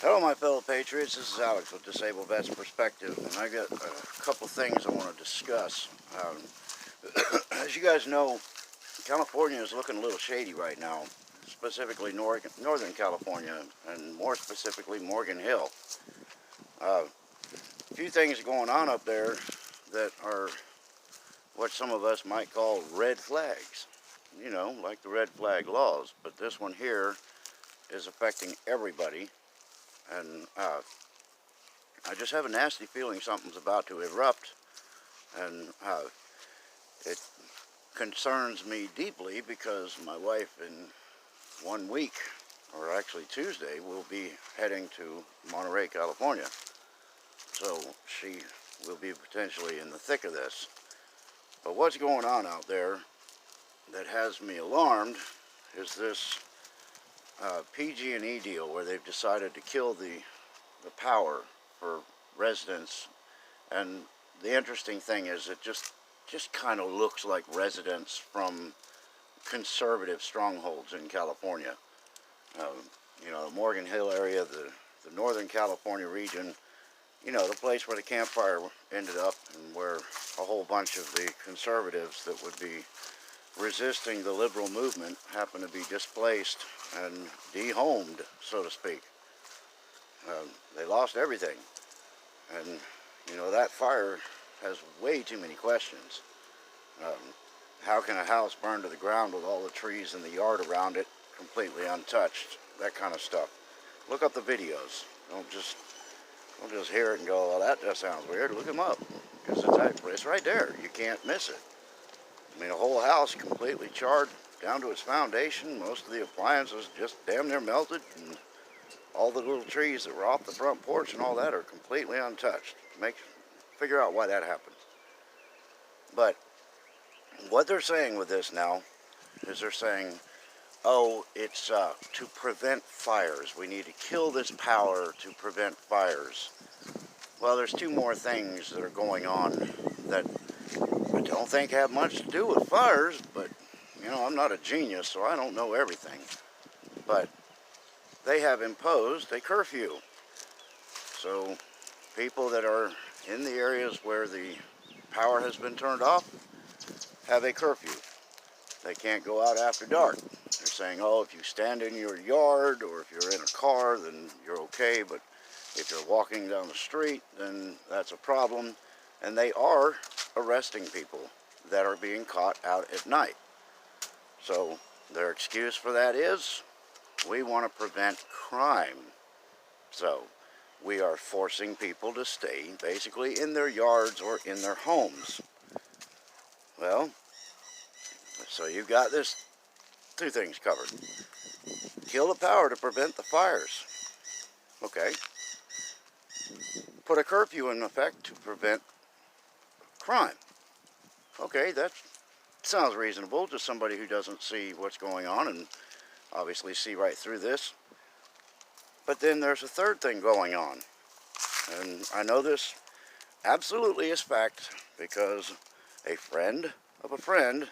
Hello, my fellow patriots. This is Alex with Disabled Vets Perspective, and I got a couple things I want to discuss. As you guys know, California is looking a little shady right now, specifically Northern California, and more specifically Morgan Hill. A few things going on up there that are what some of us might call red flags. You know, like the red flag laws, but this one here is affecting everybody. And I just have a nasty feeling something's about to erupt, and it concerns me deeply because my wife in 1 week, or actually Tuesday, will be heading to Monterey, California. So she will be potentially in the thick of this. But what's going on out there that has me alarmed is this PG&E deal where they've decided to kill the power for residents. And the interesting thing is it just kind of looks like residents from conservative strongholds in California. You know, the Morgan Hill area, the Northern California region, you know, the place where the Camp Fire ended up, and where a whole bunch of the conservatives that would be resisting the liberal movement happen to be displaced and dehomed, so to speak. They lost everything. And, you know, that fire has way too many questions. How can a house burn to the ground with all the trees in the yard around it completely untouched? That kind of stuff. Look up the videos. Don't just hear it and go, well, that just sounds weird. Look them up, because it's right there. You can't miss it. I mean, a whole house completely charred down to its foundation. Most of the appliances just damn near melted, and all the little trees that were off the front porch and all that are completely untouched. Figure out why that happened. But what they're saying with this now is they're saying, oh, it's to prevent fires. We need to kill this power to prevent fires. Well, there's two more things that are going on that I don't think have much to do with fires, but, you know, I'm not a genius, so I don't know everything. But they have imposed a curfew. So people that are in the areas where the power has been turned off have a curfew. They can't go out after dark. They're saying, oh, if you stand in your yard or if you're in a car, then you're okay, but if you're walking down the street, then that's a problem. And they are arresting people that are being caught out at night. So their excuse for that is, we want to prevent crime. So we are forcing people to stay basically in their yards or in their homes. Well, so you've got this two things covered. Kill the power to prevent the fires. Okay. Put a curfew in effect to prevent crime. Okay, that sounds reasonable to somebody who doesn't see what's going on and obviously see right through this. But then there's a third thing going on. And I know this absolutely is fact because a friend of a friend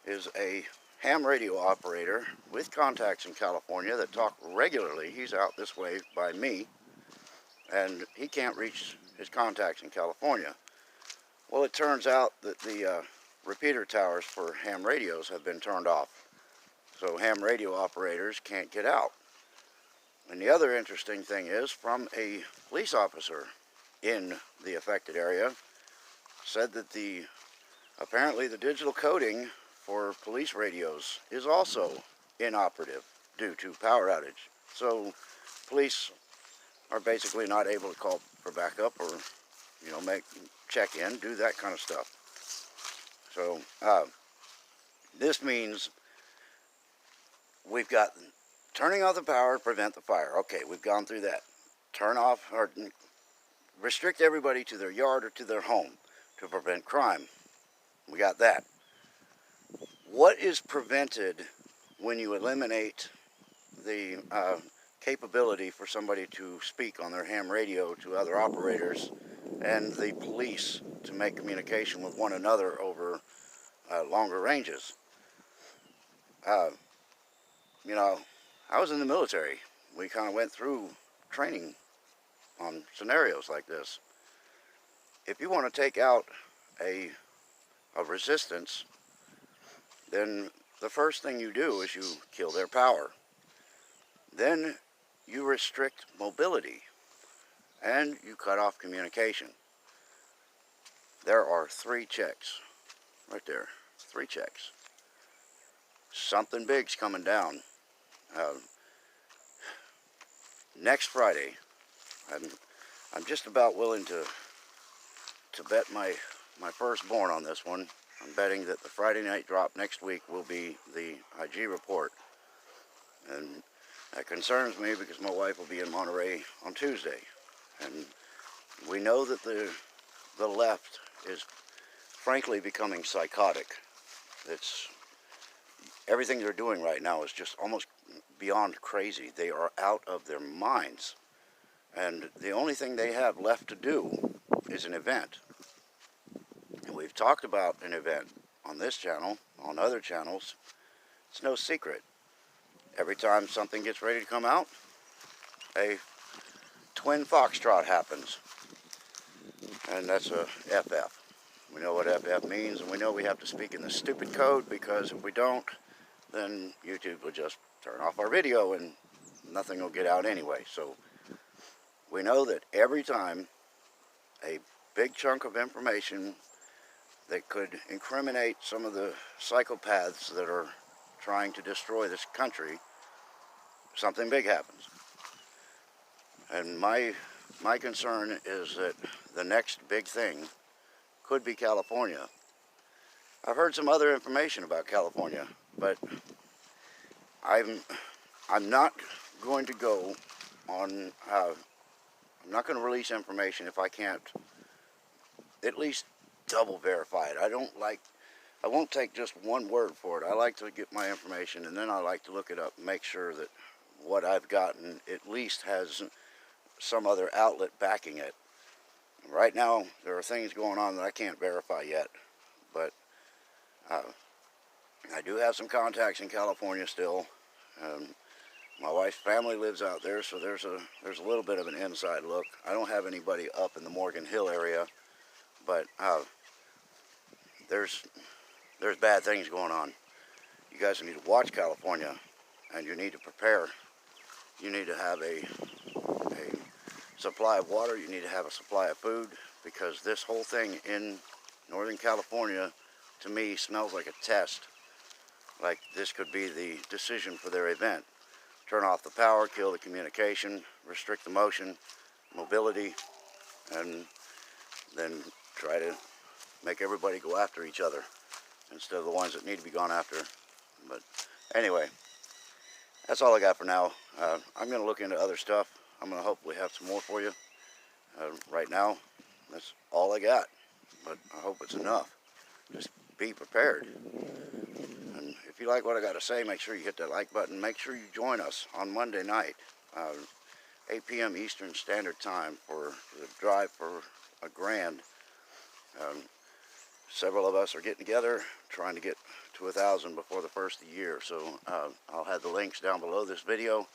is a ham radio operator with contacts in California that talk regularly. He's out this way by me, and he can't reach his contacts in California. Well, it turns out that the repeater towers for ham radios have been turned off, so ham radio operators can't get out. And the other interesting thing is, from a police officer in the affected area, said that apparently the digital coding for police radios is also inoperative due to power outage. So police are basically not able to call for backup or, you know, check in, do that kind of stuff. So this means we've got turning off the power to prevent the fire. Okay, we've gone through that. Turn off or restrict everybody to their yard or to their home to prevent crime. We got that. What is prevented when you eliminate the capability for somebody to speak on their ham radio to other operators and the police to make communication with one another over longer ranges? You know, I was in the military. We kind of went through training on scenarios like this. If you want to take out a resistance, then the first thing you do is you kill their power. Then you restrict mobility and you cut off communication. There are 3 checks right there. 3 checks. Something big's coming down. Next Friday, I'm just about willing to bet my firstborn on this one. I'm betting that the Friday night drop next week will be the IG report. And that concerns me because my wife will be in Monterey on Tuesday. And we know that the left is frankly becoming psychotic. Everything they're doing right now is just almost beyond crazy. They are out of their minds. And the only thing they have left to do is an event. And we've talked about an event on this channel, on other channels. It's no secret. Every time something gets ready to come out, a twin foxtrot happens. And that's a FF. We know what FF means, and we know we have to speak in the stupid code, because if we don't, then YouTube will just turn off our video and nothing will get out anyway. So we know that every time a big chunk of information that could incriminate some of the psychopaths that are trying to destroy this country, something big happens. And my concern is that the next big thing could be California. I've heard some other information about California, but I'm not going to go on, I'm not going to release information if I can't at least double verify it. I won't take just one word for it. I like to get my information, and then I like to look it up and make sure that what I've gotten at least has some other outlet backing it. Right now, there are things going on that I can't verify yet, but I do have some contacts in California still. My wife's family lives out there, so there's a little bit of an inside look. I don't have anybody up in the Morgan Hill area, but there's bad things going on. You guys need to watch California, and you need to prepare. You need to have a supply of water. You need to have a supply of food, because this whole thing in Northern California, to me, smells like a test. Like this could be the decision for their event. Turn off the power, kill the communication, restrict the mobility, and then try to make everybody go after each other instead of the ones that need to be gone after. But anyway, that's all I got for now. I'm going to look into other stuff. I'm going to hopefully have some more for you. Right now, that's all I got. But I hope it's enough. Just be prepared. And if you like what I got to say, make sure you hit that like button. Make sure you join us on Monday night, 8 p.m. Eastern Standard Time, for the drive for a grand. Several of us are getting together, trying to get to 1,000 before the first of the year. So I'll have the links down below this video.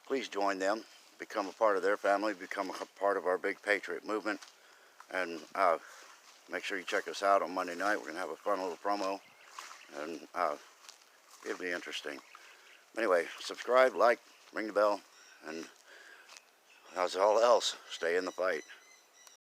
Please join them. Become a part of their family. Become a part of our big Patriot movement. And make sure you check us out on Monday night. We're going to have a fun little promo. And it'll be interesting. Anyway, subscribe, like, ring the bell, and how's all else? Stay in the fight.